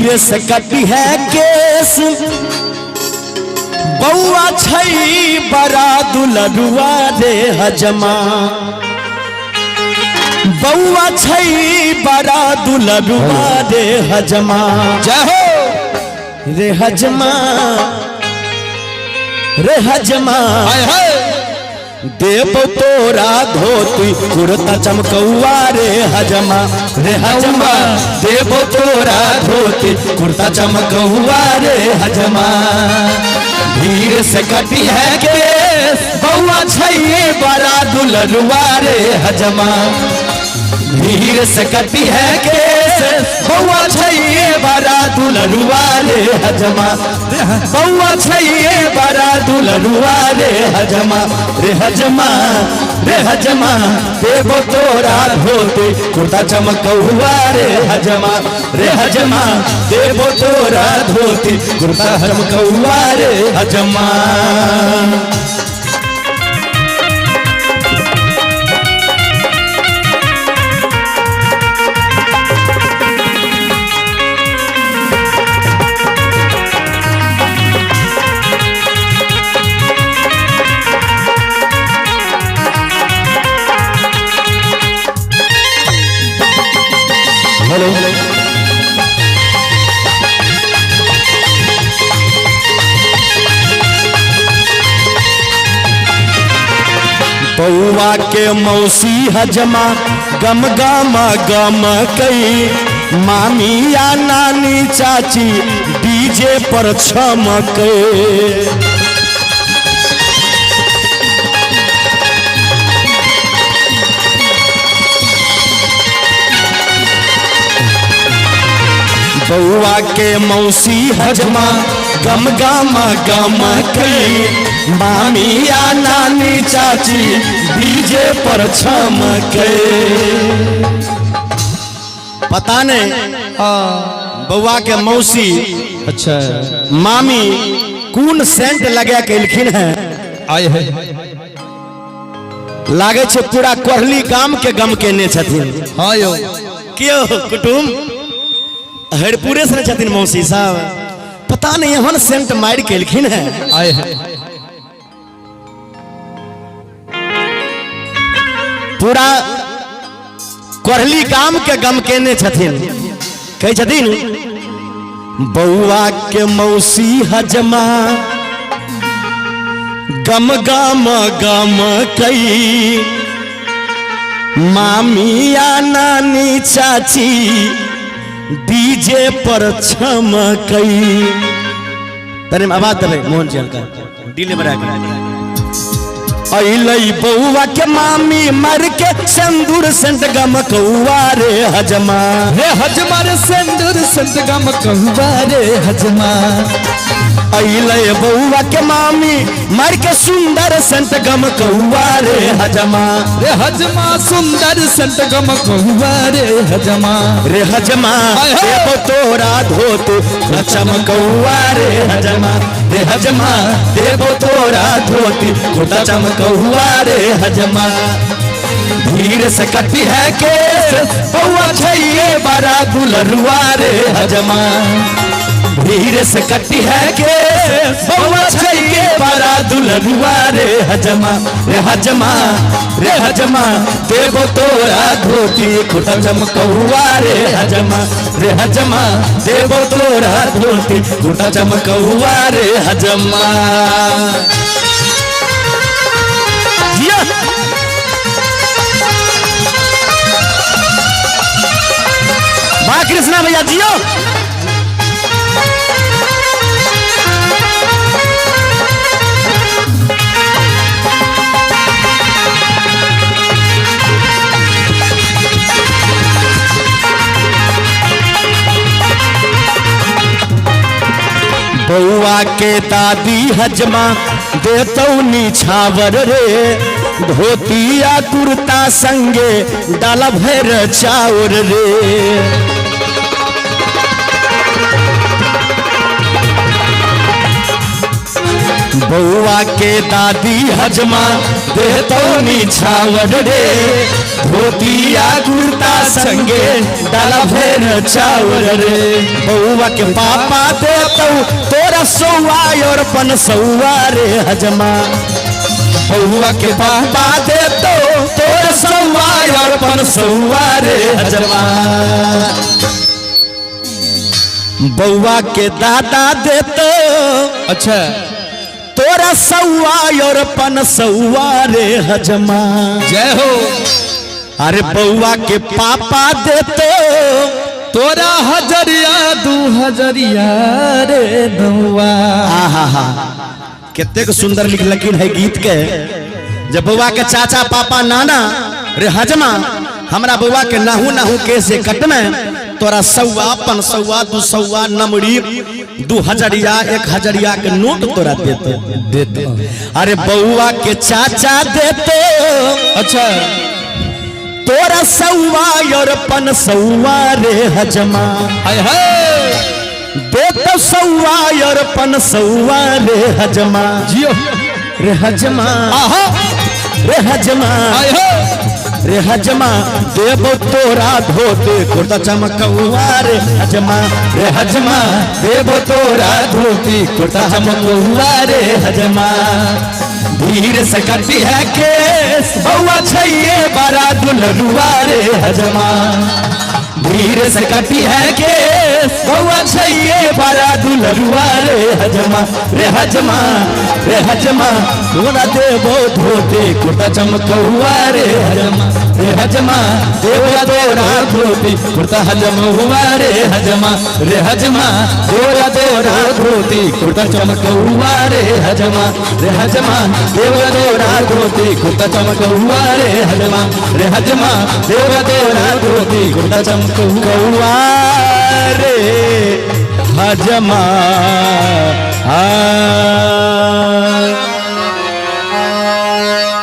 धीरे से कटी है केस बउआ छई बड़ा दुलरुआ रे हजमा बउआ छई बड़ा दुलरुआ रे हजमा जय हो रे हजमा रे हजमा देव तोरा धोती कुर्ता चमकौआ रे हजमा रे हजमा देव तोरा धोती कुर्ता चमकौआ रे हजमा धीरे से कटी है केस बउआ छई बड़ा दुलरुआ रे हजमा धीरे से कटी है केस बउआ छई बड़ा दुलरुआ रे हजमा बउआ छई बड़ा दुलरुआ रे हजमा रे हजमा रे हजमा देव तोरा धोती कुर्ता चमकौआ रे हजमा रे हजमा देव तोरा धोती कुर्ता चमकौआ रे हजमा बउआ के मौसी हजमा गम गम गम कई मामी या नानी चाची डीजे पर छमके बउआ के मौसी हजमा गम गम गम कई मामी या नानी चाची डीजे पर छमके पता नहीं बउआ के मौसी अच्छा मामी कौन सेंट लगा के लिखिन है आए है लागे छे पूरा कोहली गाम के गम केने छथिन हाँ यो क्यों कुटुम हरपुरे से छथिन मौसी साहब पता नहीं हन सेंट मार के लिखिन है आए है पूरा कोहली गाम के गम केने छथिन कहे छथिन बउआ के मौसी हजमा गम गम गम कई मामी या नानी चाची डीजे पर छमकई तने आवाज दे मोहन जी हल्का डीले बड़ा अइलई बउआ के मामी मर के सिंदूर संत गम कौआ रे हजमा रे सिंदूर संत गम कहुआ रे हजमा अइलई बउआ के मामी मर के सुंदर संत गम कौआ रे हजमा सुंदर संत गम कहुआ रे हजमा रे हजमा देव तोरा धोत चमकौआ रे हजमा रे हजमा देव तोरा धोती खुदा चमकौआ रे हजमा धीरे से कटी है केस बउआ छइए बड़ा दुलरुआ रे हजमा धीरे से कटी है केस बउआ छइए बड़ा दुलरुआ रे हजमा रे हजमा रे हजमा देव तोरा धोती खुदा चमकौआ रे हजमा रे हजमा देव तोरा धोती खुदा चमकौआ रे हजमा वाह कृष्णा भैया जियो बउआ के दादी हजमा देतौनी छावर रे धोतिया कुर्ता संगे डाला भर चाउर रे बउआ के दादी हजमा देतो निछावर रे धोतिया कुर्ता संगे डाला फेर चावर रे बउआ के पापा देतो तोरा सौआ और पन सौआ रे हजमा बउआ के पापा देतो तोरा सौआ और पन सौआ रे हजमा बउआ के दादा देतो अच्छा तोरा सौआ और पन सौआ रे हजमा जय हो। अरे बउआ के पापा देतो तोरा हजरिया 2000 रे नौआ। आहा कितने को सुंदर लिखलकिन है गीत के जब बउआ के चाचा पापा नाना रे हजमा हमरा बउआ के नाहू नाहू के से कटने तोरा सौआ पन सौआ 200 नमड़ी 2000 1000 के नोट तोरा देते अरे बउआ के चाचा देते अच्छा तोरा सौआ और पन सौआ रे हजमा हाय हाय देतो सौआ और पन सौआ रे हजमा जियो रे हजमा आहा रे हजमा हाय हाय रे हजमा देबो तोरा धोते कुर्ता चमकौआ रे हजमा रे हजमा देबो तोरा धोती कुर्ता चमकौआ रे हजमा धीर से कटी है केस बउआ छैये बड़ा दुलरुआ रे हजमा धीर से कटी है केस बउआ छैये बड़ा दुलरुआ रे हजमा रे हजमा रे हजमा तोरा देबो धोते कुर्ता चमकौआ रे हजमा रे हजमा देवरा तोरा धोती कुर्ता हजमौआ रे हजमा रे हजमा तोरा धोती कुर्ता चमकौआ रे हजमा रे हजमा देवरा तोरा धोती कुर्ता चमकौआ रे हजमा रे हजमा देवरा तोरा धोती कुर्ता चमकौआ रे हजमा